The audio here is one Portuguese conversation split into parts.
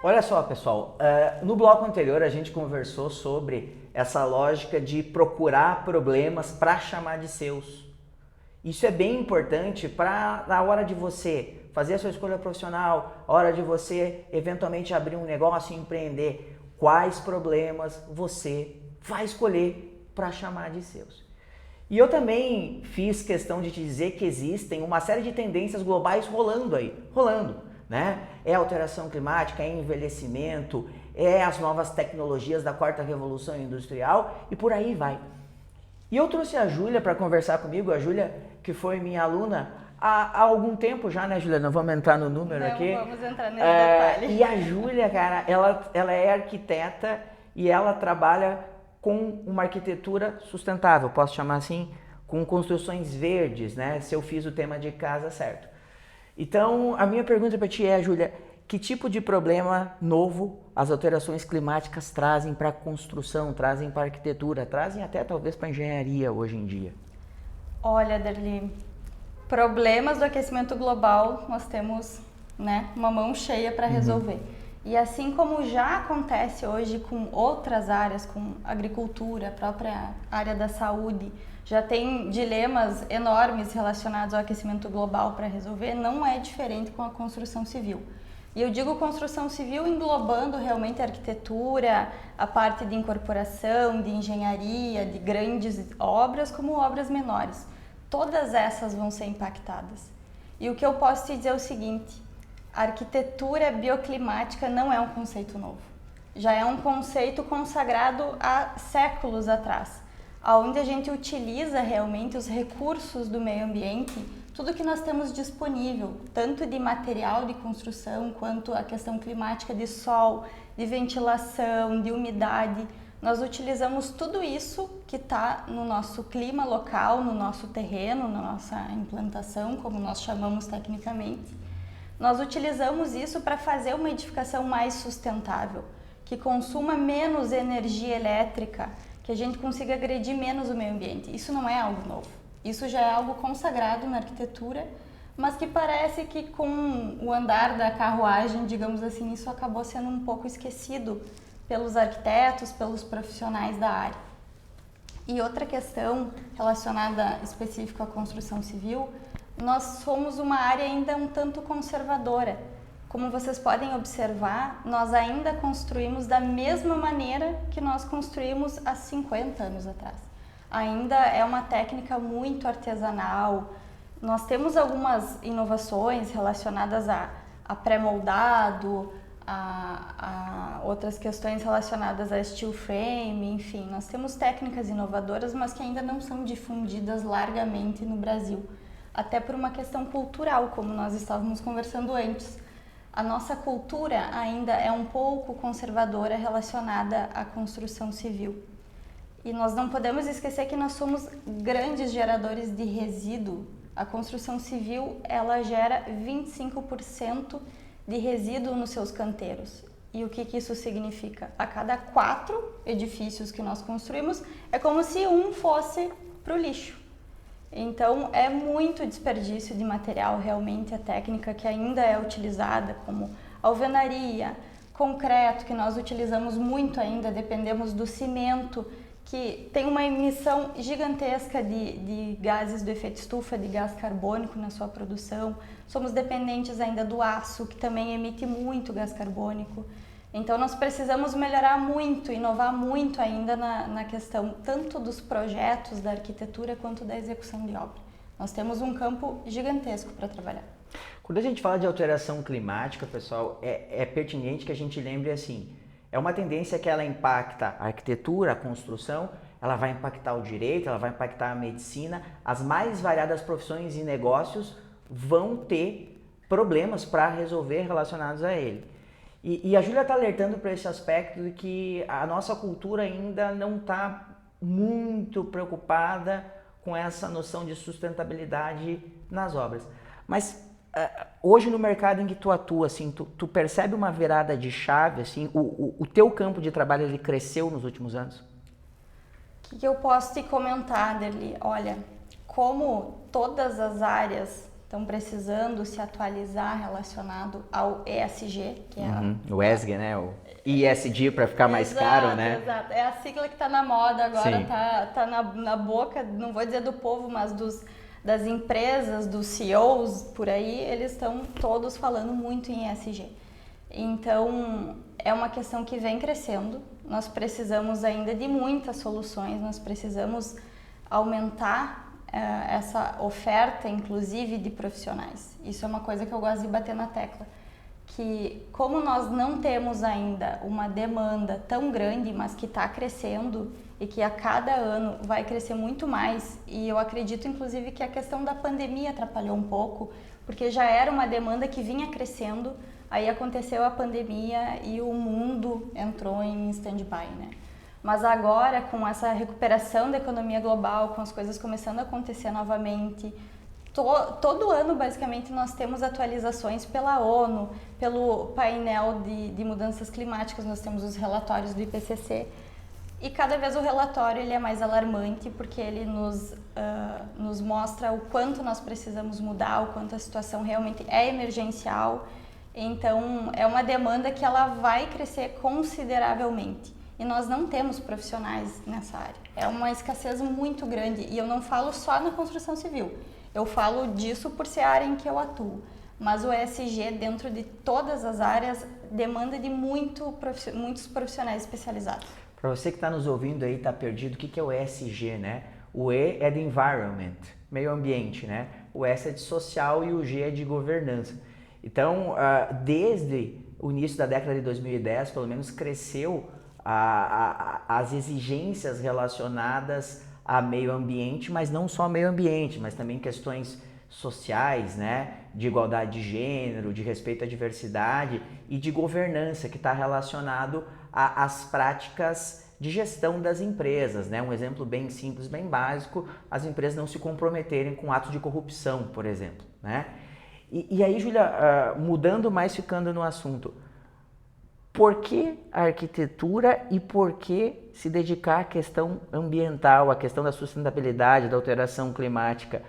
Olha só, pessoal, no bloco anterior a gente conversou sobre essa lógica de procurar problemas para chamar de seus. Isso é bem importante para na hora de você fazer a sua escolha profissional, a hora de você eventualmente abrir um negócio e empreender, quais problemas você vai escolher para chamar de seus. E eu também fiz questão de te dizer que existem uma série de tendências globais rolando, né? É alteração climática, é envelhecimento, é as novas tecnologias da quarta revolução industrial e por aí vai. E eu trouxe a Júlia para conversar comigo, a Júlia que foi minha aluna há algum tempo já, né, Júlia? Não vamos entrar no número aqui. Não vamos entrar nesse detalhe. E a Júlia, cara, ela é arquiteta e ela trabalha com uma arquitetura sustentável, posso chamar assim, com construções verdes, né? Se eu fiz o tema de casa certo. Então, a minha pergunta para ti é, Júlia, que tipo de problema novo as alterações climáticas trazem para a construção, trazem para a arquitetura, trazem até talvez para a engenharia hoje em dia? Olha, Derli, problemas do aquecimento global nós temos, né, uma mão cheia para resolver. E assim como já acontece hoje com outras áreas, com agricultura, a própria área da saúde, já tem dilemas enormes relacionados ao aquecimento global para resolver, não é diferente com a construção civil. E eu digo construção civil englobando realmente a arquitetura, a parte de incorporação, de engenharia, de grandes obras como obras menores. Todas essas vão ser impactadas. E o que eu posso te dizer é o seguinte: a arquitetura bioclimática não é um conceito novo. Já é um conceito consagrado há séculos atrás, onde a gente utiliza realmente os recursos do meio ambiente, tudo que nós temos disponível, tanto de material de construção, quanto a questão climática de sol, de ventilação, de umidade. Nós utilizamos tudo isso que está no nosso clima local, no nosso terreno, na nossa implantação, como nós chamamos tecnicamente. Nós utilizamos isso para fazer uma edificação mais sustentável, que consuma menos energia elétrica, que a gente consiga agredir menos o meio ambiente. Isso não é algo novo. Isso já é algo consagrado na arquitetura, mas que parece que com o andar da carruagem, digamos assim, isso acabou sendo um pouco esquecido pelos arquitetos, pelos profissionais da área. E outra questão relacionada específica à construção civil, nós somos uma área ainda um tanto conservadora. Como vocês podem observar, nós ainda construímos da mesma maneira que nós construímos há 50 anos atrás. Ainda é uma técnica muito artesanal. Nós temos algumas inovações relacionadas a pré-moldado, a outras questões relacionadas a steel frame, enfim. Nós temos técnicas inovadoras, mas que ainda não são difundidas largamente no Brasil. Até por uma questão cultural, como nós estávamos conversando antes. A nossa cultura ainda é um pouco conservadora relacionada à construção civil. E nós não podemos esquecer que nós somos grandes geradores de resíduo. A construção civil, ela gera 25% de resíduo nos seus canteiros. E o que isso significa? A cada 4 edifícios que nós construímos, é como se um fosse para o lixo. Então, é muito desperdício de material, realmente a técnica que ainda é utilizada, como alvenaria, concreto, que nós utilizamos muito ainda, dependemos do cimento, que tem uma emissão gigantesca de gases do efeito estufa, de gás carbônico na sua produção. Somos dependentes ainda do aço, que também emite muito gás carbônico. Então, nós precisamos melhorar muito, inovar muito ainda na questão tanto dos projetos da arquitetura quanto da execução de obra. Nós temos um campo gigantesco para trabalhar. Quando a gente fala de alteração climática, pessoal, é pertinente que a gente lembre assim, é uma tendência que ela impacta a arquitetura, a construção, ela vai impactar o direito, ela vai impactar a medicina, as mais variadas profissões e negócios vão ter problemas para resolver relacionados a ele. E a Júlia está alertando para esse aspecto de que a nossa cultura ainda não está muito preocupada com essa noção de sustentabilidade nas obras. Mas hoje no mercado em que tu atua, assim, tu percebe uma virada de chave, assim, o teu campo de trabalho ele cresceu nos últimos anos? O que eu posso te comentar, Derli? Olha, como todas as áreas estão precisando se atualizar relacionado ao ESG, que é o ESG, né? O ESG para ficar mais caro, né? Exato, é a sigla que está na moda agora, Sim. tá na boca, não vou dizer do povo, mas das empresas, dos CEOs por aí, eles estão todos falando muito em ESG. Então, é uma questão que vem crescendo, nós precisamos ainda de muitas soluções, nós precisamos aumentar essa oferta, inclusive, de profissionais. Isso é uma coisa que eu gosto de bater na tecla, que como nós não temos ainda uma demanda tão grande, mas que está crescendo e que a cada ano vai crescer muito mais, e eu acredito, inclusive, que a questão da pandemia atrapalhou um pouco, porque já era uma demanda que vinha crescendo, aí aconteceu a pandemia e o mundo entrou em stand-by, né? Mas agora, com essa recuperação da economia global, com as coisas começando a acontecer novamente, todo ano, basicamente, nós temos atualizações pela ONU, pelo painel de mudanças climáticas, nós temos os relatórios do IPCC, e cada vez o relatório ele é mais alarmante, porque ele nos mostra o quanto nós precisamos mudar, o quanto a situação realmente é emergencial. Então, é uma demanda que ela vai crescer consideravelmente. E nós não temos profissionais nessa área. É uma escassez muito grande. E eu não falo só na construção civil. Eu falo disso por ser a área em que eu atuo. Mas o ESG, dentro de todas as áreas, demanda de muitos profissionais especializados. Para você que está nos ouvindo aí, está perdido, o que é o ESG, né? O E é de environment, meio ambiente, né? O S é de social e o G é de governança. Então, desde o início da década de 2010, pelo menos, cresceu as exigências relacionadas a meio ambiente, mas não só meio ambiente, mas também questões sociais, né? De igualdade de gênero, de respeito à diversidade e de governança, que está relacionado às práticas de gestão das empresas, né? Um exemplo bem simples, bem básico, as empresas não se comprometerem com atos de corrupção, por exemplo, né? E aí, Júlia, mudando mais, ficando no assunto, por que a arquitetura e por que se dedicar à questão ambiental, à questão da sustentabilidade, da alteração climática?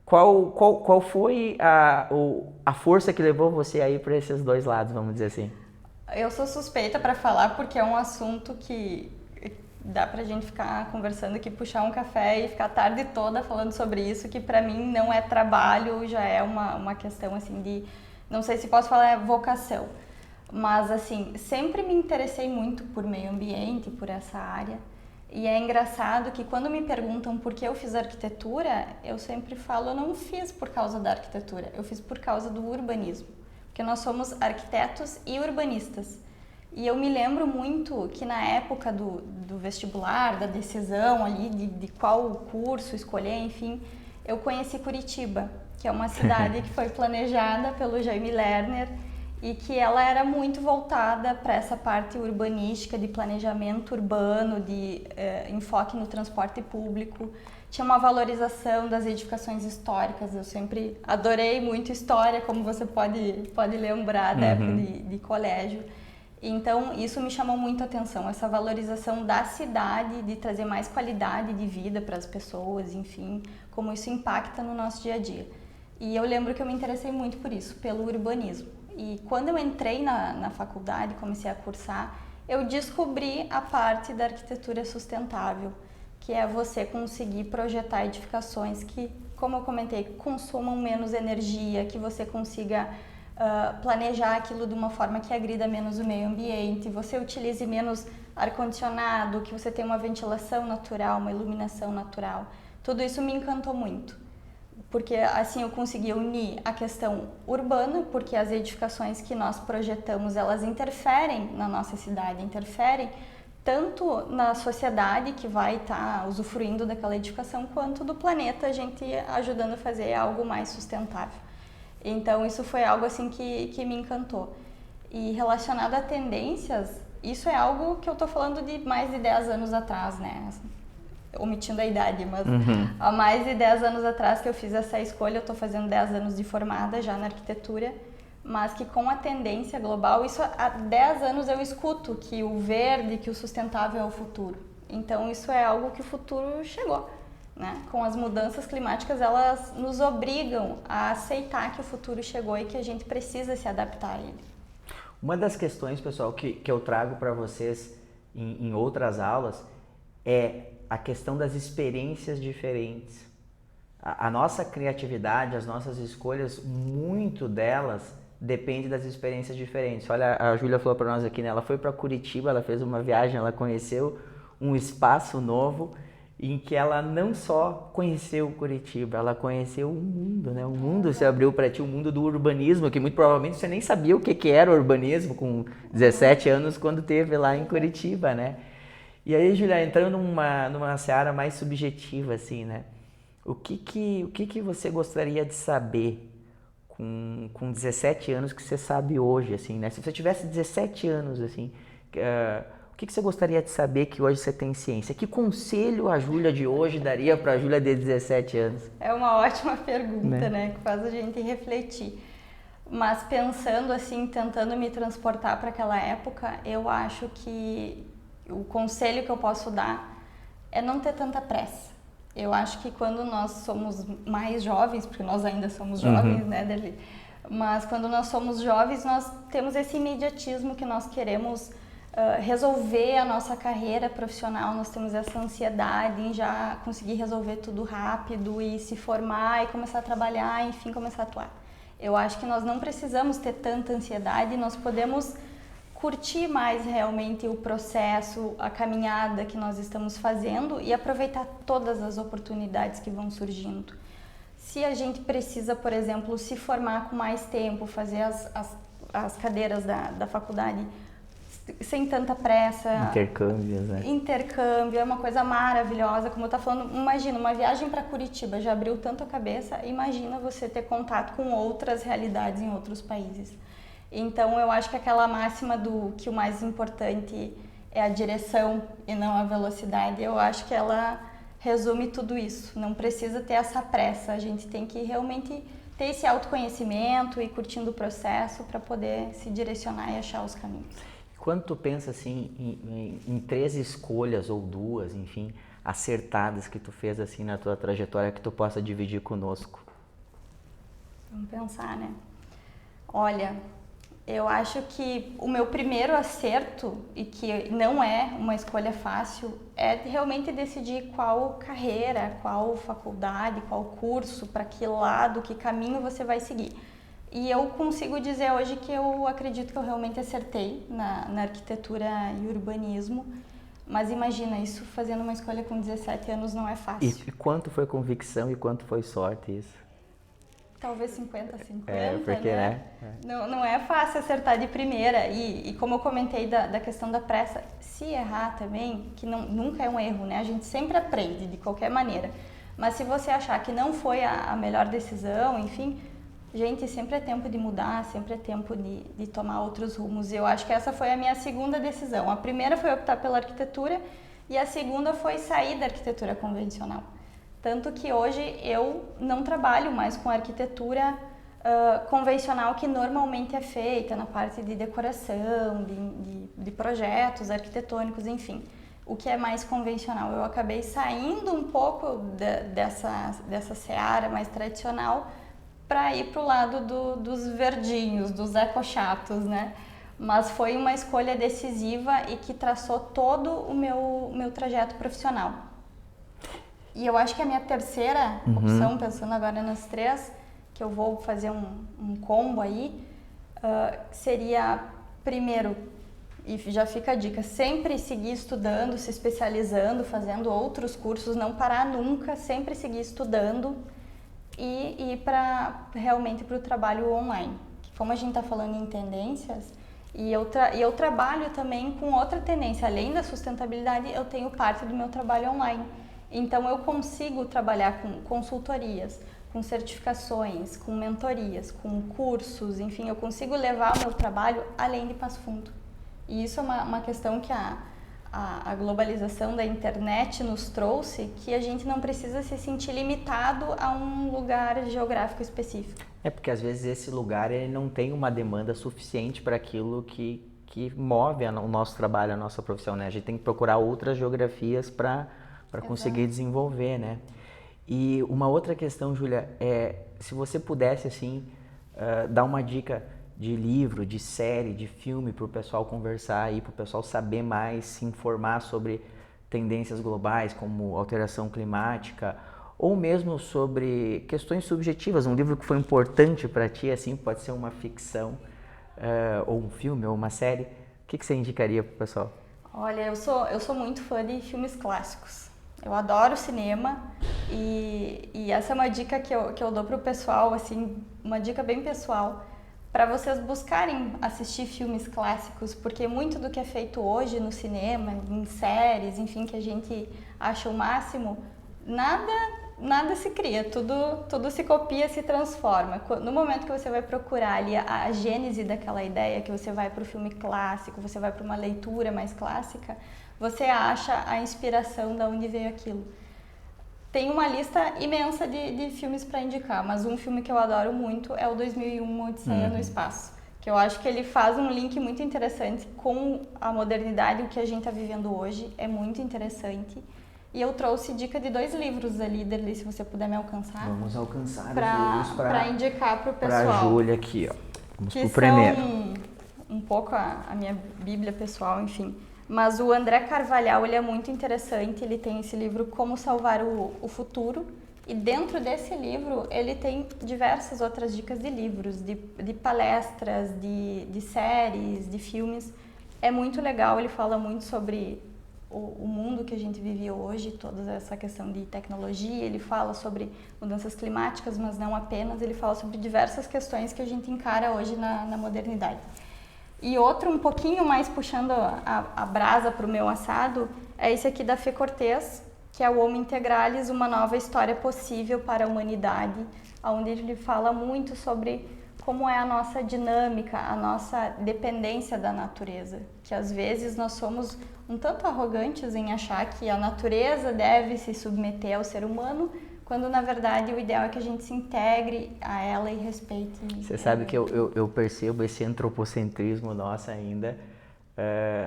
Qual foi a força que levou você aí para esses dois lados, vamos dizer assim? Eu sou suspeita para falar porque é um assunto que dá pra gente ficar conversando aqui, puxar um café e ficar a tarde toda falando sobre isso, que pra mim não é trabalho, já é uma questão assim de, não sei se posso falar, é vocação. Mas assim, sempre me interessei muito por meio ambiente, por essa área. E é engraçado que quando me perguntam por que eu fiz arquitetura, eu sempre falo, eu não fiz por causa da arquitetura, eu fiz por causa do urbanismo. Porque nós somos arquitetos e urbanistas. E eu me lembro muito que na época do vestibular, da decisão ali de qual curso escolher, enfim, eu conheci Curitiba, que é uma cidade que foi planejada pelo Jaime Lerner e que ela era muito voltada para essa parte urbanística, de planejamento urbano, de enfoque no transporte público. Tinha uma valorização das edificações históricas, eu sempre adorei muito história, como você pode lembrar da época de colégio. Então, isso me chamou muito a atenção, essa valorização da cidade, de trazer mais qualidade de vida para as pessoas, enfim, como isso impacta no nosso dia a dia. E eu lembro que eu me interessei muito por isso, pelo urbanismo. E quando eu entrei na faculdade, comecei a cursar, eu descobri a parte da arquitetura sustentável, que é você conseguir projetar edificações que, como eu comentei, consumam menos energia, que você consiga planejar aquilo de uma forma que agrida menos o meio ambiente, você utilize menos ar-condicionado, que você tenha uma ventilação natural, uma iluminação natural. Tudo isso me encantou muito, porque assim eu consegui unir a questão urbana, porque as edificações que nós projetamos, elas interferem na nossa cidade, interferem tanto na sociedade que vai estar usufruindo daquela edificação, quanto do planeta, a gente ajudando a fazer algo mais sustentável. Então, isso foi algo assim que me encantou. E relacionado a tendências, isso é algo que eu tô falando de mais de 10 anos atrás, né? Omitindo a idade, mas há mais de 10 anos atrás que eu fiz essa escolha, eu tô fazendo 10 anos de formada já na arquitetura, mas que com a tendência global, isso há 10 anos eu escuto que o verde, que o sustentável é o futuro. Então, isso é algo que o futuro chegou. né? Com as mudanças climáticas, elas nos obrigam a aceitar que o futuro chegou e que a gente precisa se adaptar a ele. Uma das questões, pessoal, que eu trago para vocês em outras aulas é a questão das experiências diferentes. A nossa criatividade, as nossas escolhas, muito delas depende das experiências diferentes. Olha, a Júlia falou para nós aqui, né? Ela foi para Curitiba, ela fez uma viagem, ela conheceu um espaço novo em que ela não só conheceu Curitiba, ela conheceu o mundo, né? O mundo se abriu para ti, o mundo do urbanismo, que muito provavelmente você nem sabia o que era urbanismo com 17 anos quando teve lá em Curitiba, né? E aí, Júlia, entrando numa seara mais subjetiva, assim, né? O que você gostaria de saber com 17 anos que você sabe hoje, assim, né? Se você tivesse 17 anos, assim, o que você gostaria de saber que hoje você tem ciência? Que conselho a Júlia de hoje daria para a Júlia de 17 anos? É uma ótima pergunta, né? Que faz a gente refletir. Mas pensando assim, tentando me transportar para aquela época, eu acho que o conselho que eu posso dar é não ter tanta pressa. Eu acho que quando nós somos mais jovens, porque nós ainda somos jovens, né, Derli? Mas quando nós somos jovens, nós temos esse imediatismo que nós queremos resolver a nossa carreira profissional, nós temos essa ansiedade em já conseguir resolver tudo rápido e se formar e começar a trabalhar, enfim, começar a atuar. Eu acho que nós não precisamos ter tanta ansiedade, nós podemos curtir mais realmente o processo, a caminhada que nós estamos fazendo e aproveitar todas as oportunidades que vão surgindo. Se a gente precisa, por exemplo, se formar com mais tempo, fazer as cadeiras da faculdade sem tanta pressa. Intercâmbios, né? Intercâmbio, é uma coisa maravilhosa. Como eu estava falando, imagina, uma viagem para Curitiba já abriu tanto a cabeça, imagina você ter contato com outras realidades em outros países. Então, eu acho que aquela máxima que o mais importante é a direção e não a velocidade, eu acho que ela resume tudo isso. Não precisa ter essa pressa, a gente tem que realmente ter esse autoconhecimento e curtindo o processo para poder se direcionar e achar os caminhos. Quando tu pensa assim em 3 escolhas ou 2, enfim, acertadas que tu fez assim na tua trajetória que tu possa dividir conosco? Vamos pensar, né? Olha, eu acho que o meu primeiro acerto, e que não é uma escolha fácil, é realmente decidir qual carreira, qual faculdade, qual curso, para que lado, que caminho você vai seguir. E eu consigo dizer hoje que eu acredito que eu realmente acertei na arquitetura e urbanismo, mas imagina, isso fazendo uma escolha com 17 anos não é fácil. E quanto foi convicção e quanto foi sorte isso? Talvez 50-50, porque, né? Não é fácil acertar de primeira. E como eu comentei da questão da pressa, se errar também, que nunca é um erro, né? A gente sempre aprende de qualquer maneira. Mas se você achar que não foi a melhor decisão, enfim, gente, sempre é tempo de mudar, sempre é tempo de tomar outros rumos. E eu acho que essa foi a minha segunda decisão. A primeira foi optar pela arquitetura e a segunda foi sair da arquitetura convencional. Tanto que hoje eu não trabalho mais com arquitetura convencional que normalmente é feita na parte de decoração, de projetos arquitetônicos, enfim. O que é mais convencional. Eu acabei saindo um pouco dessa seara mais tradicional para ir para o lado dos verdinhos, dos ecochatos, né? Mas foi uma escolha decisiva e que traçou todo o meu trajeto profissional. E eu acho que a minha terceira opção, pensando agora nas 3, que eu vou fazer um combo aí, seria, primeiro, e já fica a dica, sempre seguir estudando, se especializando, fazendo outros cursos, não parar nunca, sempre seguir estudando e ir realmente para o trabalho online. Como a gente está falando em tendências, e eu trabalho também com outra tendência, além da sustentabilidade, eu tenho parte do meu trabalho online. Então, eu consigo trabalhar com consultorias, com certificações, com mentorias, com cursos, enfim, eu consigo levar o meu trabalho além de Passo Fundo. E isso é uma questão que a globalização da internet nos trouxe, que a gente não precisa se sentir limitado a um lugar geográfico específico. É porque às vezes esse lugar ele não tem uma demanda suficiente para aquilo que move o nosso trabalho, a nossa profissão, né? A gente tem que procurar outras geografias para conseguir desenvolver, né? E uma outra questão, Júlia, se você pudesse, assim, dar uma dica de livro, de série, de filme para o pessoal conversar aí, para o pessoal saber mais, se informar sobre tendências globais como alteração climática ou mesmo sobre questões subjetivas, um livro que foi importante para ti, assim, pode ser uma ficção, ou um filme, ou uma série, o que você indicaria para o pessoal? Olha, eu sou muito fã de filmes clássicos. Eu adoro cinema e essa é uma dica que eu dou pro pessoal, assim, uma dica bem pessoal, para vocês buscarem assistir filmes clássicos, porque muito do que é feito hoje no cinema, em séries, enfim, que a gente acha o máximo, nada se cria, tudo se copia, se transforma. No momento que você vai procurar ali a gênese daquela ideia, que você vai para o filme clássico, você vai para uma leitura mais clássica, você acha a inspiração de onde veio aquilo. Tem uma lista imensa de filmes para indicar, mas um filme que eu adoro muito é o 2001, Uma Odisseia no Espaço, que eu acho que ele faz um link muito interessante com a modernidade, o que a gente está vivendo hoje, é muito interessante. E eu trouxe dica de 2 livros ali, Derli, se você puder me alcançar. Vamos alcançar os livros para indicar para o pessoal. Para a Júlia aqui, ó. Vamos que pro primeiro. Um pouco a minha bíblia pessoal, enfim. Mas o André Carvalhal, ele é muito interessante, ele tem esse livro Como Salvar o Futuro. E dentro desse livro, ele tem diversas outras dicas de livros, de palestras, de séries, de filmes. É muito legal, ele fala muito sobre o mundo que a gente vive hoje, toda essa questão de tecnologia, ele fala sobre mudanças climáticas, mas não apenas, ele fala sobre diversas questões que a gente encara hoje na modernidade. E outro, um pouquinho mais puxando a brasa para o meu assado, é esse aqui da Fê Cortez, que é o Homo Integralis, uma nova história possível para a humanidade, onde ele fala muito sobre como é a nossa dinâmica, a nossa dependência da natureza, que às vezes nós somos um tanto arrogantes em achar que a natureza deve se submeter ao ser humano, quando na verdade o ideal é que a gente se integre a ela e respeite. Você sabe que eu percebo esse antropocentrismo nosso ainda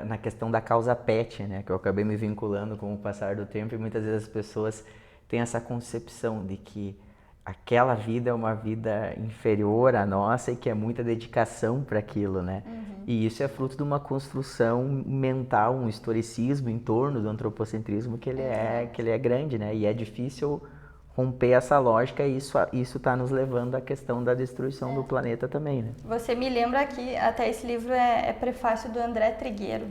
na questão da causa pet, né? Que eu acabei me vinculando com o passar do tempo e muitas vezes as pessoas têm essa concepção de que aquela vida é uma vida inferior à nossa e que é muita dedicação para aquilo, né? E isso é fruto de uma construção mental, um historicismo em torno do antropocentrismo que ele é grande, né? E é difícil romper essa lógica e isso está nos levando à questão da destruição do planeta também, né? Você me lembra que até esse livro é prefácio do André Trigueiro.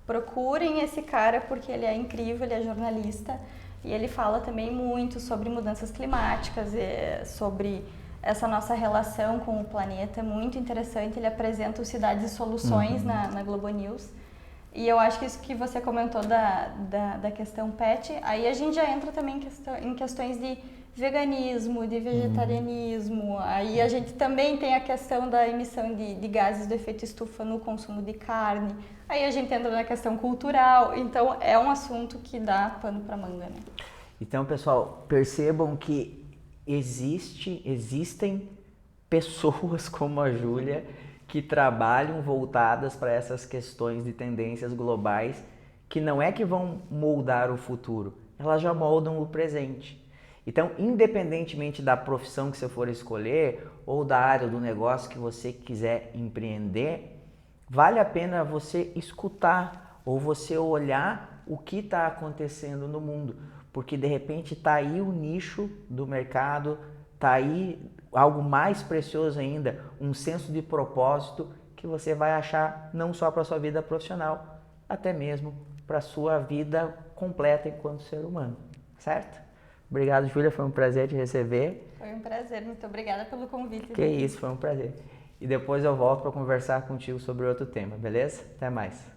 Procurem esse cara porque ele é incrível, ele é jornalista e ele fala também muito sobre mudanças climáticas, sobre essa nossa relação com o planeta, é muito interessante, ele apresenta o Cidades e Soluções na Globo News. E eu acho que isso que você comentou da questão pet, aí a gente já entra também em questões de veganismo, de vegetarianismo, aí a gente também tem a questão da emissão de gases do efeito estufa no consumo de carne, aí a gente entra na questão cultural, então é um assunto que dá pano para manga, né? Então, pessoal, percebam que existem pessoas como a Júlia que trabalham voltadas para essas questões de tendências globais que não é que vão moldar o futuro, elas já moldam o presente. Então, independentemente da profissão que você for escolher ou da área do negócio que você quiser empreender, vale a pena você escutar ou você olhar o que está acontecendo no mundo, porque de repente está aí o nicho do mercado, está aí algo mais precioso ainda, um senso de propósito que você vai achar não só para a sua vida profissional, até mesmo para a sua vida completa enquanto ser humano, certo? Obrigado, Júlia, foi um prazer te receber. Foi um prazer, muito obrigada pelo convite. Que isso, foi um prazer. E depois eu volto para conversar contigo sobre outro tema, beleza? Até mais.